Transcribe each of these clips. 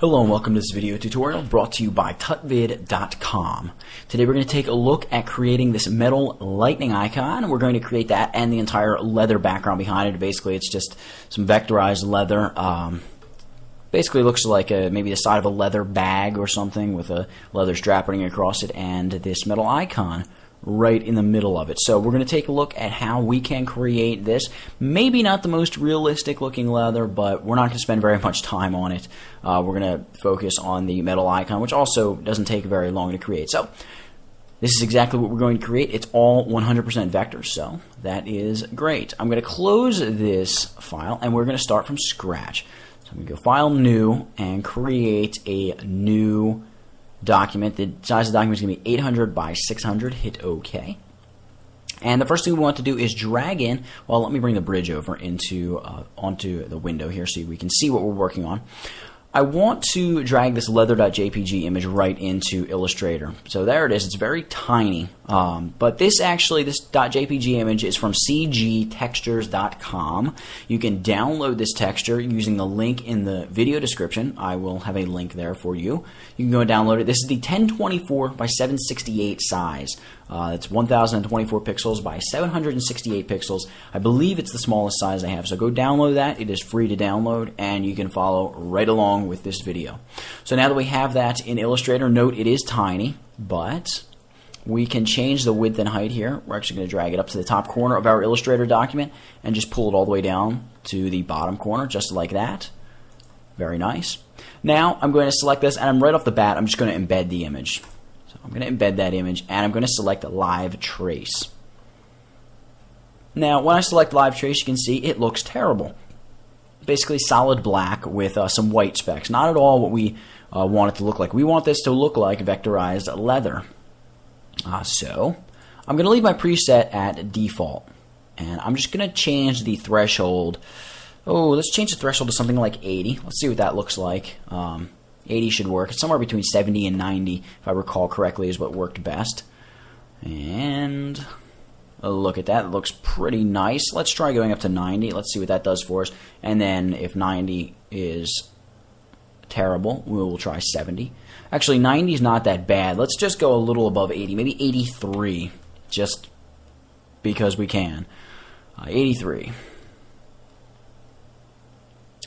Hello and welcome to this video tutorial brought to you by tutvid.com. Today we're going to take a look at creating this metal lightning icon. We're going to create that and the entire leather background behind it. Basically it's just some vectorized leather. Basically looks like maybe the side of a leather bag or something with a leather strap running across it and this metal icon right in the middle of it. So we're going to take a look at how we can create this. Maybe not the most realistic looking leather, but we're not going to spend very much time on it. We're going to focus on the metal icon, which also doesn't take very long to create. So this is exactly what we're going to create. It's all 100% vectors, so that is great. I'm going to close this file and we're going to start from scratch. So I'm going to go File, New, and create a new document. The size of the document is going to be 800 by 600. Hit OK. And the first thing we want to do is drag in, well, let me bring the bridge over into onto the window here so we can see what we're working on. I want to drag this leather.jpg image right into Illustrator. So there it is. It's very tiny. But this .jpg image is from cgtextures.com. You can download this texture using the link in the video description. I will have a link there for you. You can go and download it. This is the 1024 by 768 size. It's 1024 pixels by 768 pixels. I believe it's the smallest size I have. So go download that. It is free to download and you can follow right along with this video. So now that we have that in Illustrator, note it is tiny, but we can change the width and height here. We're actually going to drag it up to the top corner of our Illustrator document and just pull it all the way down to the bottom corner, just like that. Very nice. Now I'm going to select this, and right off the bat, I'm just going to embed the image. So I'm going to embed that image, and I'm going to select Live Trace. Now, when I select Live Trace, you can see it looks terrible. Basically solid black with some white specks. Not at all what we want it to look like. We want this to look like vectorized leather. So I'm going to leave my preset at default, and I'm just going to change the threshold. Oh, let's change the threshold to something like 80. Let's see what that looks like. 80 should work. It's somewhere between 70 and 90, if I recall correctly, is what worked best. And look at that. It looks pretty nice. Let's try going up to 90. Let's see what that does for us. And then if 90 is terrible, we will try 70. Actually, 90 is not that bad. Let's just go a little above 80, maybe 83, just because we can. 83.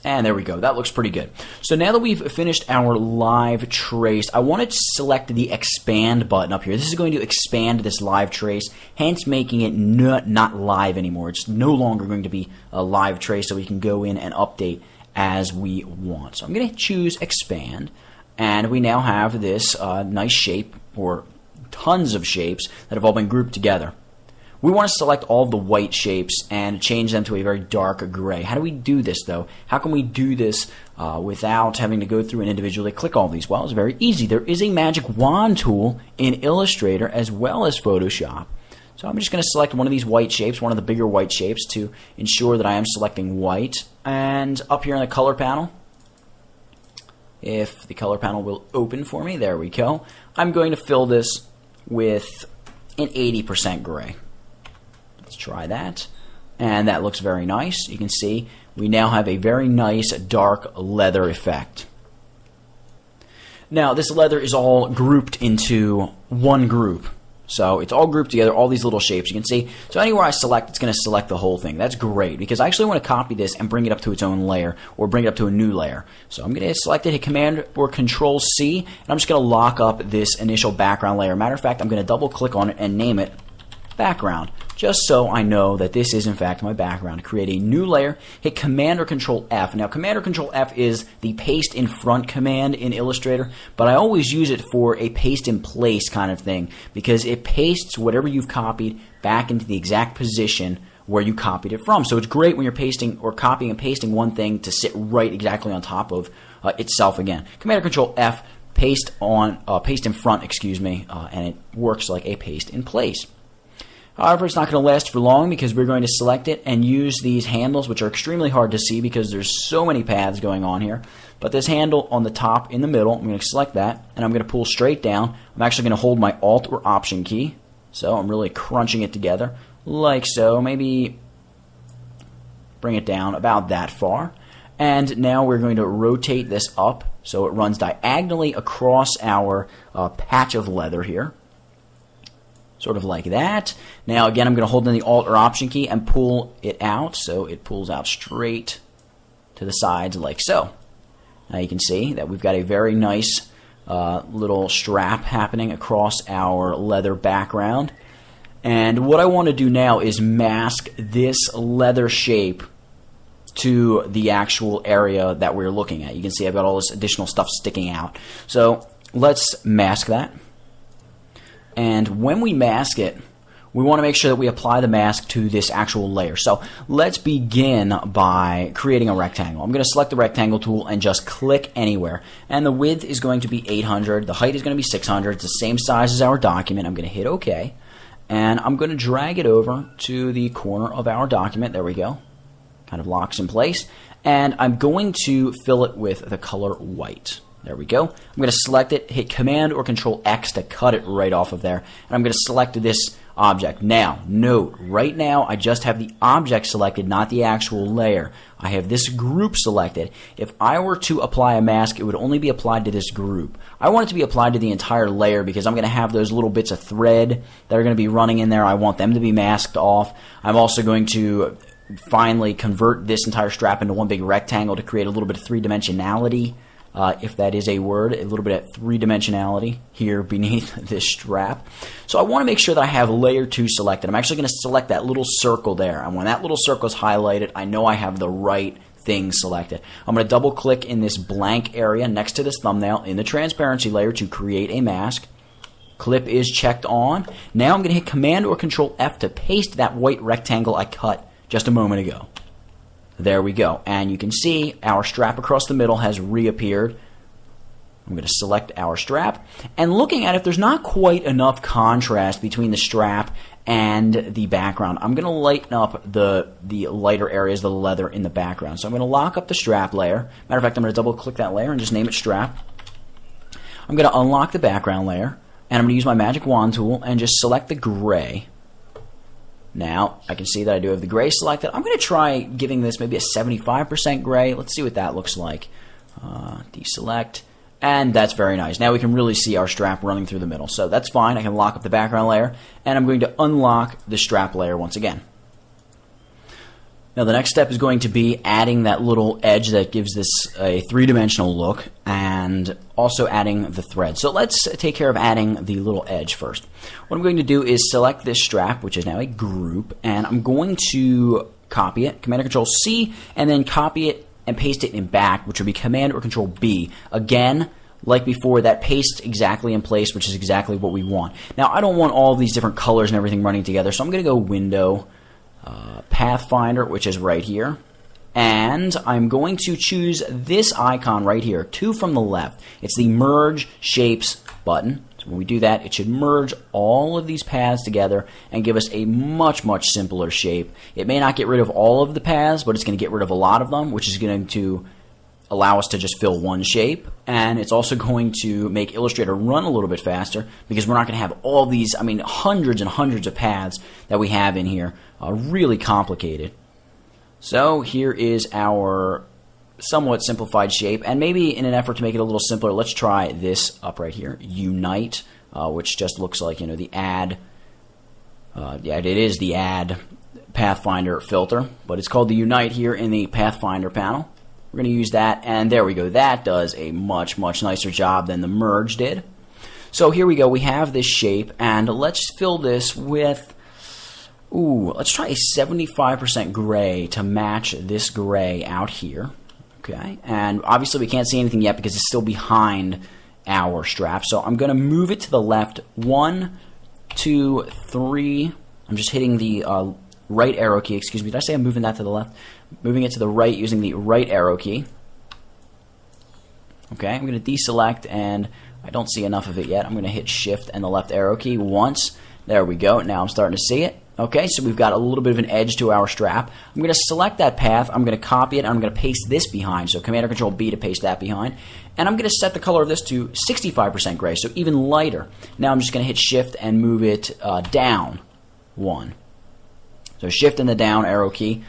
And there we go. That looks pretty good. So now that we've finished our live trace, I want to select the expand button up here. This is going to expand this live trace, hence making it not live anymore. It's no longer going to be a live trace, so we can go in and update as we want. So I'm going to choose expand, and we now have this nice shape, or tons of shapes that have all been grouped together. We want to select all the white shapes and change them to a very dark gray. How do we do this, though? How can we do this without having to go through and individually click all these? Well, it's very easy. There is a magic wand tool in Illustrator as well as Photoshop. So I'm just going to select one of these white shapes, one of the bigger white shapes, to ensure that I am selecting white. And up here in the color panel, if the color panel will open for me, there we go. I'm going to fill this with an 80% gray. Let's try that. And that looks very nice. You can see we now have a very nice dark leather effect. Now, this leather is all grouped into one group. So it's all grouped together, all these little shapes you can see. So anywhere I select, it's going to select the whole thing. That's great, because I actually want to copy this and bring it up to its own layer, or bring it up to a new layer. So I'm going to select it, hit Command or Control C, and I'm just going to lock up this initial background layer. Matter of fact, I'm going to double click on it and name it Background, just so I know that this is in fact my background. Create a new layer, hit Command or Control F. Now Command or Control F is the paste in front command in Illustrator, but I always use it for a paste in place kind of thing, because it pastes whatever you've copied back into the exact position where you copied it from. So it's great when you're pasting or copying and pasting one thing to sit right exactly on top of itself again. Command or Control F, paste in front, excuse me, and it works like a paste in place. However, it's not going to last for long, because we're going to select it and use these handles, which are extremely hard to see because there's so many paths going on here. But this handle on the top in the middle, I'm going to select that, and I'm going to pull straight down. I'm actually going to hold my Alt or Option key, so I'm really crunching it together, like so. Maybe bring it down about that far. And now we're going to rotate this up So it runs diagonally across our patch of leather here. Sort of like that. Now again, I'm going to hold in the Alt or Option key and pull it out, so it pulls out straight to the sides like so. Now you can see that we've got a very nice little strap happening across our leather background. And what I want to do now is mask this leather shape to the actual area that we're looking at. You can see I've got all this additional stuff sticking out. So let's mask that. And when we mask it, we want to make sure that we apply the mask to this actual layer. So let's begin by creating a rectangle. I'm going to select the rectangle tool and just click anywhere. And the width is going to be 800. The height is going to be 600. It's the same size as our document. I'm going to hit OK. And I'm going to drag it over to the corner of our document. There we go. Kind of locks in place. And I'm going to fill it with the color white. There we go. I'm going to select it, hit Command or Control X to cut it right off of there. And I'm going to select this object. Now, note, right now I just have the object selected, not the actual layer. I have this group selected. If I were to apply a mask, it would only be applied to this group. I want it to be applied to the entire layer because I'm going to have those little bits of thread that are going to be running in there. I want them to be masked off. I'm also going to finally convert this entire strap into one big rectangle to create a little bit of three-dimensionality. If that is a word, a little bit of three-dimensionality here beneath this strap. So I want to make sure that I have layer 2 selected. I'm actually going to select that little circle there. And when that little circle is highlighted, I know I have the right thing selected. I'm going to double click in this blank area next to this thumbnail in the transparency layer to create a mask. Clip is checked on. Now I'm going to hit Command or Control F to paste that white rectangle I cut just a moment ago. There we go. And you can see our strap across the middle has reappeared. I'm going to select our strap. And looking at it, there's not quite enough contrast between the strap and the background. I'm going to lighten up the lighter areas of the leather in the background. So I'm going to lock up the strap layer. Matter of fact, I'm going to double click that layer and just name it strap. I'm going to unlock the background layer. And I'm going to use my magic wand tool and just select the gray. Now, I can see that I do have the gray selected. I'm going to try giving this maybe a 75% gray. Let's see what that looks like. Deselect. And that's very nice. Now we can really see our strap running through the middle. So that's fine. I can lock up the background layer. And I'm going to unlock the strap layer once again. Now the next step is going to be adding that little edge that gives this a three-dimensional look and also adding the thread. So let's take care of adding the little edge first. What I'm going to do is select this strap, which is now a group, and I'm going to copy it, Command or Control C, and then copy it and paste it in back, which would be Command or Control B. Again, like before, that pastes exactly in place, which is exactly what we want. Now I don't want all of these different colors and everything running together, so I'm going to go Window, Pathfinder, which is right here, and I'm going to choose this icon right here, 2 from the left. It's the Merge Shapes button. So when we do that, it should merge all of these paths together and give us a much, much simpler shape. It may not get rid of all of the paths, but it's going to get rid of a lot of them, which is going to allow us to just fill one shape, and it's also going to make Illustrator run a little bit faster because we're not going to have all these, hundreds and hundreds of paths that we have in here. Really complicated. So here is our somewhat simplified shape, and maybe in an effort to make it a little simpler, let's try this up right here, Unite, which just looks like, the add, yeah, it is the add Pathfinder filter, but it's called the Unite here in the Pathfinder panel. We're going to use that, and there we go. That does a much, much nicer job than the merge did. So here we go. We have this shape, and let's fill this with, let's try a 75% gray to match this gray out here. Okay, and obviously we can't see anything yet because it's still behind our strap. So I'm going to move it to the left. 1, 2, 3. I'm just hitting the right arrow key. Excuse me. Did I say I'm moving that to the left? Moving it to the right using the right arrow key. Okay, I'm going to deselect, and I don't see enough of it yet. I'm going to hit Shift and the left arrow key once. There we go. Now I'm starting to see it. Okay, so we've got a little bit of an edge to our strap. I'm going to select that path. I'm going to copy it, and I'm going to paste this behind. So Command or Control B to paste that behind. And I'm going to set the color of this to 65% gray, so even lighter. Now I'm just going to hit Shift and move it down 1. So Shift and the down arrow key.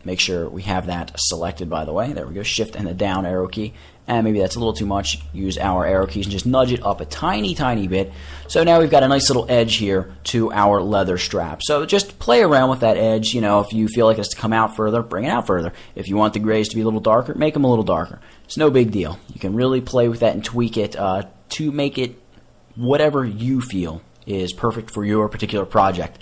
Make sure we have that selected, by the way. There we go, Shift and the down arrow key. and maybe that's a little too much. Use our arrow keys and just nudge it up a tiny, tiny bit. So now we've got a nice little edge here to our leather strap. So just play around with that edge. You know, if you feel like it's to come out further, bring it out further. If you want the grays to be a little darker, make them a little darker. It's no big deal. You can really play with that and tweak it to make it whatever you feel is perfect for your particular project.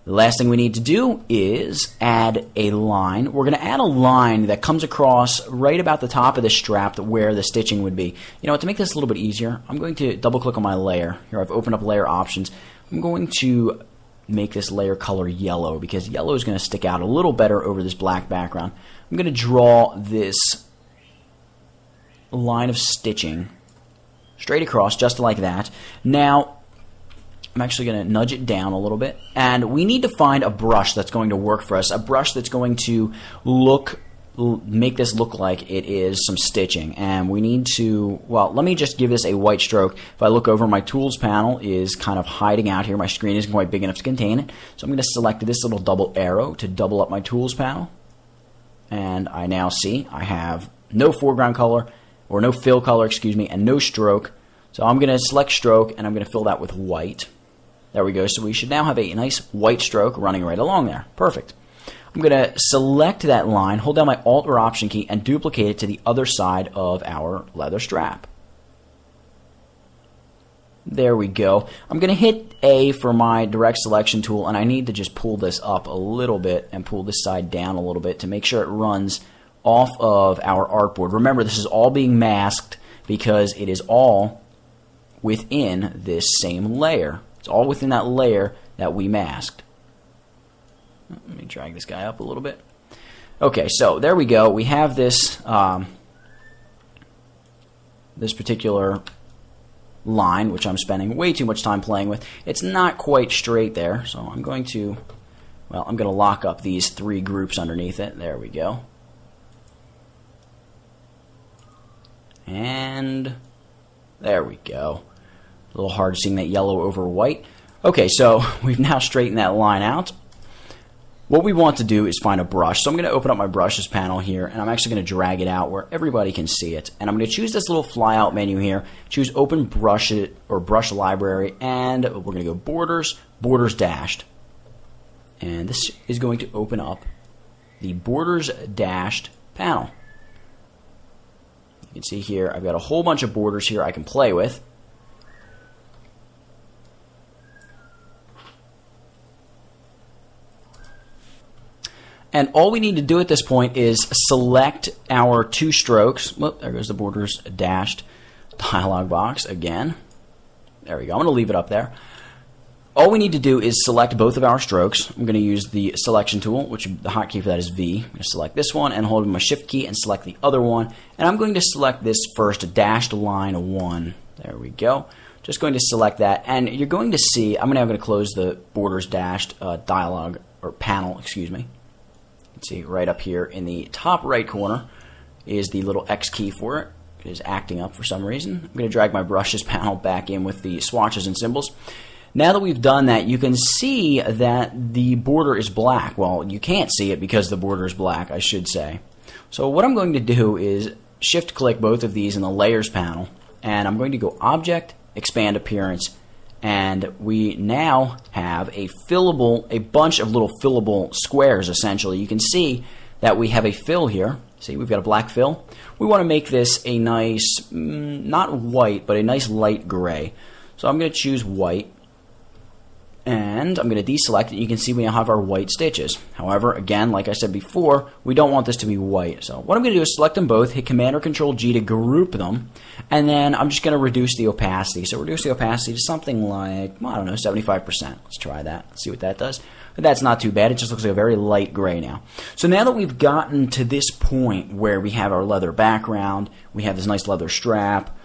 The last thing we need to do is add a line. We're going to add a line that comes across right about the top of the strap where the stitching would be. You know what, to make this a little bit easier, I'm going to double click on my layer. Here I've opened up layer options. I'm going to make this layer color yellow because yellow is going to stick out a little better over this black background. I'm going to draw this line of stitching straight across just like that. Now I'm actually going to nudge it down a little bit, and we need to find a brush that's going to work for us, a brush that's going to make this look like it is some stitching. And we need to, well, let me just give this a white stroke. If I look over, my tools panel is kind of hiding out here. My screen isn't quite big enough to contain it, so I'm going to select this little double arrow to double up my tools panel, and I now see I have no foreground color, or no fill color, excuse me, and no stroke. So I'm going to select stroke, and I'm going to fill that with white. There we go. So we should now have a nice white stroke running right along there. Perfect. I'm going to select that line, hold down my Alt or Option key, and duplicate it to the other side of our leather strap. There we go. I'm going to hit A for my direct selection tool, and I need to just pull this up a little bit and pull this side down a little bit to make sure it runs off of our artboard. Remember, this is all being masked because it is all within this same layer. It's all within that layer that we masked. Let me drag this guy up a little bit. Okay, so there we go. We have this this particular line, which I'm spending way too much time playing with. It's not quite straight there, so I'm going to, well, I'm going to lock up these three groups underneath it. There we go. And there we go. A little hard seeing that yellow over white. Okay, so we've now straightened that line out. What we want to do is find a brush. So I'm going to open up my brushes panel here, and I'm actually going to drag it out where everybody can see it. And I'm going to choose this little flyout menu here, choose Open Brush It or Brush Library, and we're going to go Borders, Borders Dashed. And this is going to open up the Borders Dashed panel. You can see here I've got a whole bunch of borders here I can play with. And all we need to do at this point is select our two strokes. Whoop, there goes the Borders Dashed dialog box again. There we go. I'm going to leave it up there. All we need to do is select both of our strokes. I'm going to use the selection tool, which the hotkey for that is V. I'm going to select this one and hold my Shift key and select the other one. And I'm going to select this first dashed line 1. There we go. Just going to select that, and you're going to see, I'm now going to close the Borders Dashed dialog or panel, excuse me. You can see right up here in the top right corner is the little X key for it. It is acting up for some reason. I'm going to drag my brushes panel back in with the swatches and symbols. Now that we've done that, you can see that the border is black. Well, you can't see it because the border is black, I should say. So what I'm going to do is shift click both of these in the layers panel, and I'm going to go Object, Expand Appearance, and we now have a bunch of little fillable squares essentially. You can see that we have a fill here. See, we've got a black fill. We want to make this a nice, not white, but a nice light gray. So I'm going to choose white, and I'm going to deselect it. You can see we now have our white stitches. However, again, like I said before, we don't want this to be white. So what I'm going to do is select them both, hit Command or Control G to group them, and then I'm just going to reduce the opacity. So reduce the opacity to something like, well, I don't know, 75%. Let's try that. Let's see what that does. But that's not too bad. It just looks like a very light gray now. So now that we've gotten to this point where we have our leather background, we have this nice leather strap,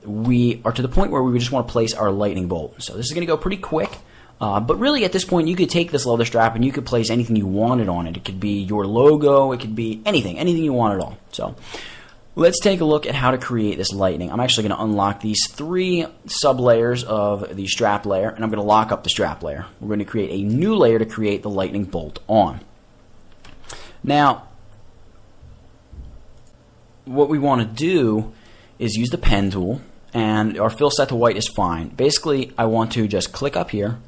we are to the point where we just want to place our lightning bolt. So this is going to go pretty quick, but really at this point you could take this leather strap and you could place anything you wanted on it. It could be your logo, it could be anything you want at all. So let's take a look at how to create this lightning. I'm actually going to unlock these three sub-layers of the strap layer, and I'm going to lock up the strap layer. We're going to create a new layer to create the lightning bolt on. Now, what we want to do is use the pen tool, and our fill set to white is fine. Basically, I want to just click up here,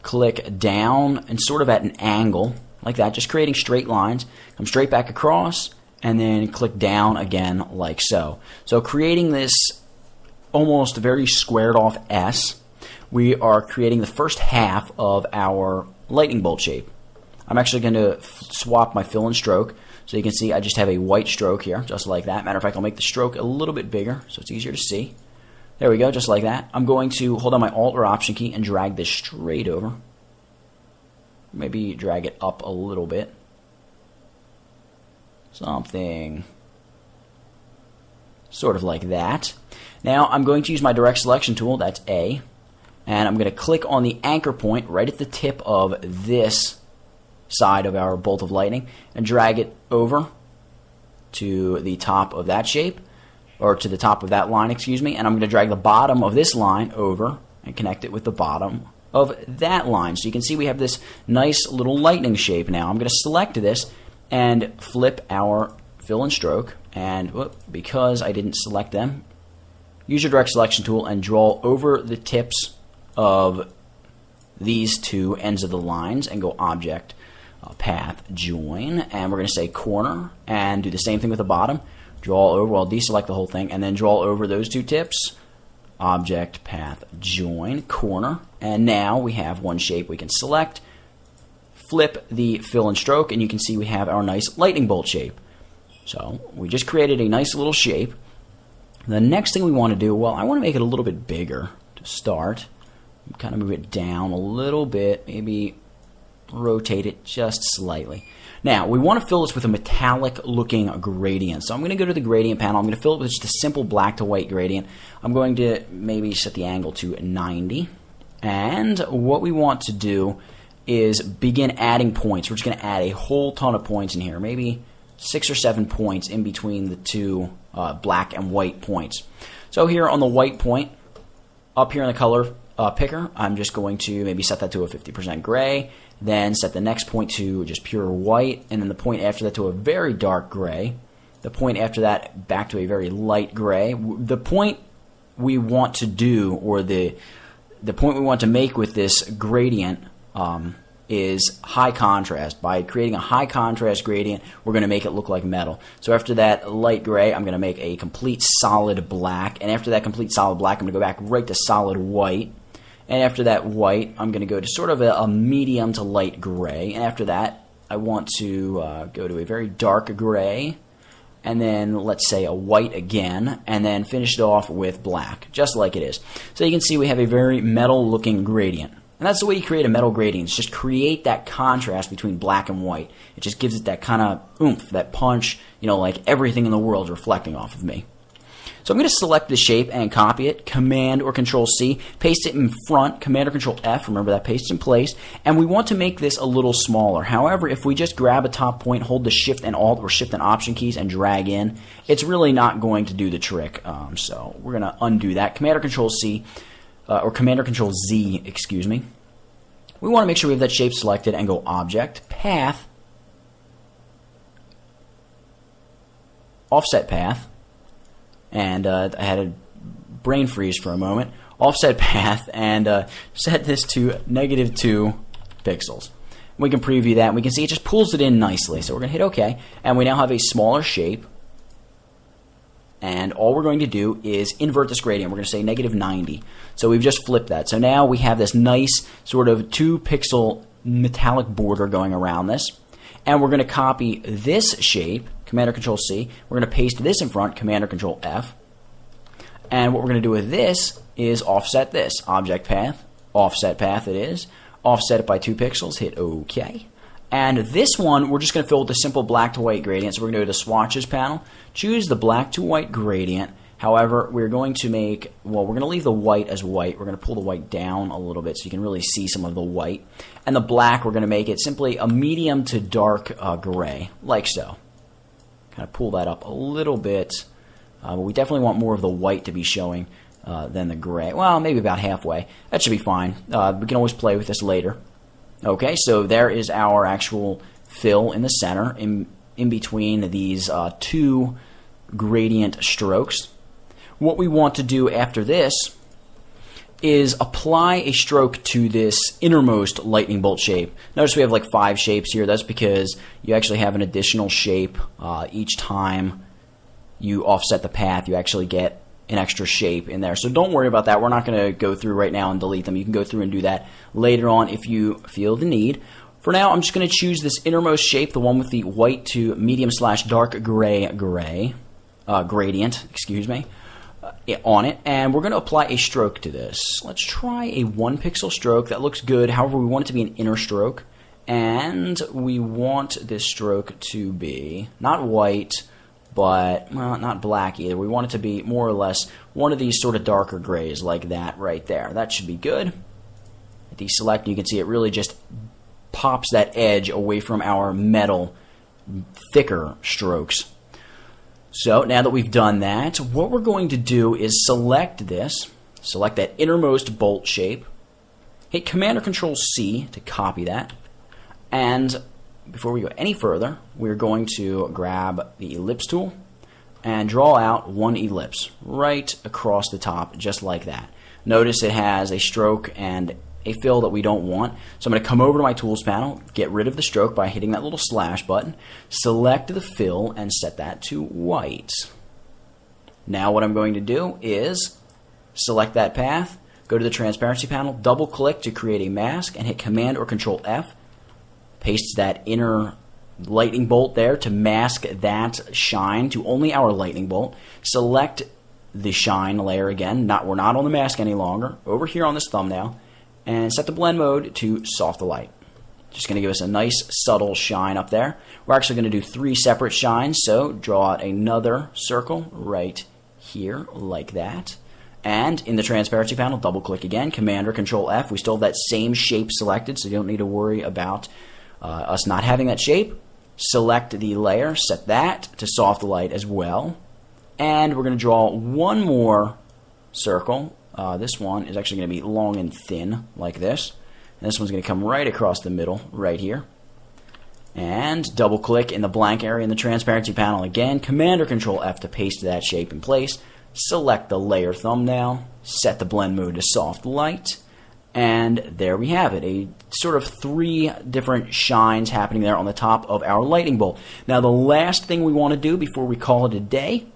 click down, and sort of at an angle, like that, just creating straight lines, come straight back across, and then click down again like so. So creating this almost very squared off S, we are creating the first half of our lightning bolt shape. I'm actually going to swap my fill and stroke, so you can see I just have a white stroke here, just like that. Matter of fact, I'll make the stroke a little bit bigger so it's easier to see. There we go, just like that. I'm going to hold on my Alt or Option key and drag this straight over. Maybe drag it up a little bit. Something sort of like that. Now I'm going to use my direct selection tool, that's A, and I'm going to click on the anchor point right at the tip of this side of our bolt of lightning and drag it over to the top of that shape, or to the top of that line, excuse me, and I'm going to drag the bottom of this line over and connect it with the bottom of that line. So you can see we have this nice little lightning shape now. I'm going to select this and flip our fill and stroke, and because I didn't select them, use your direct selection tool and draw over the tips of these two ends of the lines and go Object, Path, Join, and we're going to say corner and do the same thing with the bottom. Draw over, I'll deselect the whole thing, and then draw over those two tips, Object, Path, Join, corner, and now we have one shape we can select. Flip the fill and stroke, and you can see we have our nice lightning bolt shape. So we just created a nice little shape. The next thing we want to do, well, I want to make it a little bit bigger to start. Kind of move it down a little bit, maybe rotate it just slightly. Now, we want to fill this with a metallic looking gradient. So I'm going to go to the gradient panel. I'm going to fill it with just a simple black to white gradient. I'm going to maybe set the angle to 90. And what we want to do is begin adding points. We're just going to add a whole ton of points in here, maybe 6 or 7 points in between the two black and white points. So here on the white point, up here in the color picker, I'm just going to maybe set that to a 50% gray, then set the next point to just pure white, and then the point after that to a very dark gray, the point after that back to a very light gray. The point we want to do, or the point we want to make with this gradient is high contrast. By creating a high contrast gradient, we're going to make it look like metal. So after that light gray, I'm going to make a complete solid black, and after that complete solid black, I'm going to go back right to solid white, and after that white, I'm going to go to sort of a medium to light gray, and after that, I want to go to a very dark gray, and then let's say a white again, and then finish it off with black, just like it is. So you can see we have a very metal looking gradient. And that's the way you create a metal gradient. It's just create that contrast between black and white. It just gives it that kind of oomph, that punch, you know, like everything in the world is reflecting off of me. So I'm going to select the shape and copy it, Command or Control C, paste it in front, Command or Control F, remember that pastes in place, and we want to make this a little smaller. However, if we just grab a top point, hold the Shift and Alt or Shift and Option keys and drag in, it's really not going to do the trick. So we're going to undo that, Command or Control C, or Command or Control Z, excuse me. We want to make sure we have that shape selected and go Object, Path, Offset Path, and I had a brain freeze for a moment, Offset Path, and set this to -2 pixels. We can preview that, and we can see it just pulls it in nicely. So we're going to hit OK, and we now have a smaller shape. And all we're going to do is invert this gradient. We're going to say -90. So we've just flipped that. So now we have this nice sort of 2 pixel metallic border going around this. And we're going to copy this shape, Command or Control C. We're going to paste this in front, Command or Control F. And what we're going to do with this is offset this. Object Path, Offset Path it is. Offset it by 2 pixels, hit OK. And this one, we're just going to fill with a simple black to white gradient. So we're going to go to the Swatches panel, choose the black to white gradient. However, we're going to make, well, we're going to leave the white as white. We're going to pull the white down a little bit so you can really see some of the white. And the black, we're going to make it simply a medium to dark gray, like so. Kind of pull that up a little bit. But we definitely want more of the white to be showing than the gray. Well, maybe about halfway. That should be fine. We can always play with this later. Okay, so there is our actual fill in the center, in between these two gradient strokes. What we want to do after this is apply a stroke to this innermost lightning bolt shape. Notice we have like 5 shapes here. That's because you actually have an additional shape each time you offset the path. You actually get an extra shape in there. So don't worry about that. We're not going to go through right now and delete them. You can go through and do that later on if you feel the need. For now, I'm just going to choose this innermost shape, the one with the white to medium/dark gray gradient, excuse me, on it, and we're going to apply a stroke to this. Let's try a 1 pixel stroke. That looks good. However, we want it to be an inner stroke, and we want this stroke to be not white, but well, not black either. We want it to be more or less one of these sort of darker grays like that right there. That should be good. Deselect, you can see it really just pops that edge away from our metal thicker strokes. So now that we've done that, what we're going to do is select this, select that innermost bolt shape, hit Command or Control C to copy that, and before we go any further, we're going to grab the ellipse tool and draw out 1 ellipse right across the top, just like that. Notice it has a stroke and a fill that we don't want. So I'm going to come over to my Tools panel, get rid of the stroke by hitting that little slash button, select the fill, and set that to white. Now what I'm going to do is select that path, go to the Transparency panel, double-click to create a mask, and hit Command or Control F. Paste that inner lightning bolt there to mask that shine to only our lightning bolt. Select the shine layer again. We're not on the mask any longer. Over here on this thumbnail, and set the blend mode to soft light. Just going to give us a nice subtle shine up there. We're actually going to do 3 separate shines, so draw out another circle right here like that. And in the Transparency panel, double click again, Command or Control F. We still have that same shape selected, so you don't need to worry about us not having that shape. Select the layer, set that to soft light as well. And we're going to draw 1 more circle. This one is actually going to be long and thin like this. And this one's going to come right across the middle right here. And double click in the blank area in the Transparency panel again, Command or Control F to paste that shape in place. Select the layer thumbnail, set the blend mode to soft light, and there we have it, a sort of 3 different shines happening there on the top of our lightning bolt. Now the last thing we want to do before we call it a day,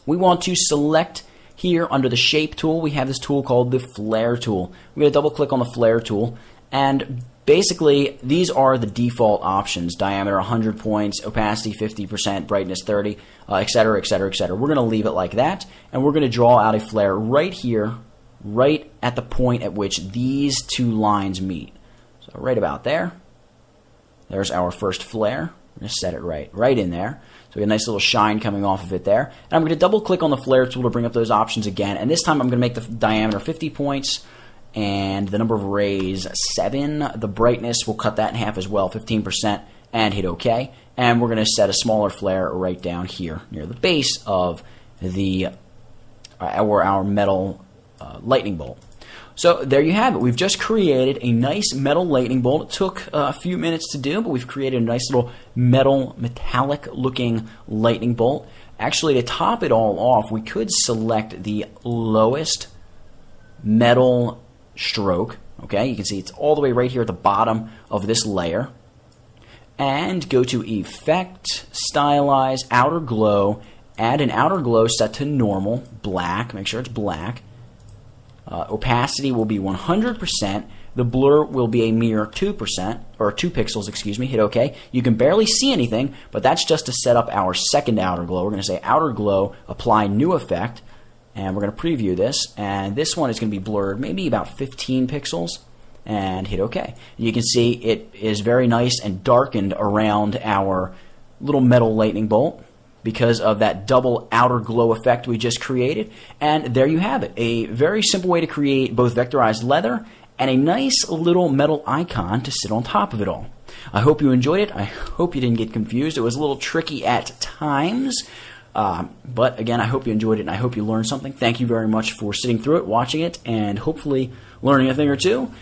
we want to select here under the Shape tool. We have this tool called the Flare tool. We're going to double click on the Flare tool, and basically these are the default options: diameter 100 points, opacity 50%, brightness 30, etc., etc., etc. We're going to leave it like that, and we're going to draw out a flare right here, right at the point at which these 2 lines meet. So right about there. There's our first flare. We're going to set it right in there. So we have a nice little shine coming off of it there. And I'm going to double click on the flare tool to bring up those options again. And this time I'm going to make the diameter 50 points and the number of rays 7. The brightness, we'll cut that in half as well, 15%, and hit OK. And we're going to set a smaller flare right down here near the base of the our metal lightning bolt. So there you have it. We've just created a nice metal lightning bolt. It took a few minutes to do, but we've created a nice little metallic looking lightning bolt. Actually, to top it all off, we could select the lowest metal stroke. Okay, you can see it's all the way right here at the bottom of this layer. And go to Effect, Stylize, Outer Glow, add an outer glow set to normal, black, make sure it's black. Opacity will be 100%. The blur will be a mere 2%, or 2 pixels, excuse me. Hit OK. You can barely see anything, but that's just to set up our second outer glow. We're going to say outer glow, apply new effect, and we're going to preview this. And this one is going to be blurred, maybe about 15 pixels, and hit OK. You can see it is very nice and darkened around our little metal lightning bolt because of that double outer glow effect we just created. And there you have it, a very simple way to create both vectorized leather and a nice little metal icon to sit on top of it all. I hope you enjoyed it. I hope you didn't get confused. It was a little tricky at times, but again, I hope you enjoyed it and I hope you learned something. Thank you very much for sitting through it, watching it, and hopefully learning a thing or two.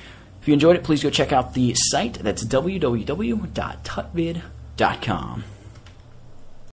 If you enjoyed it, please go check out the site. That's www.tutvid.com.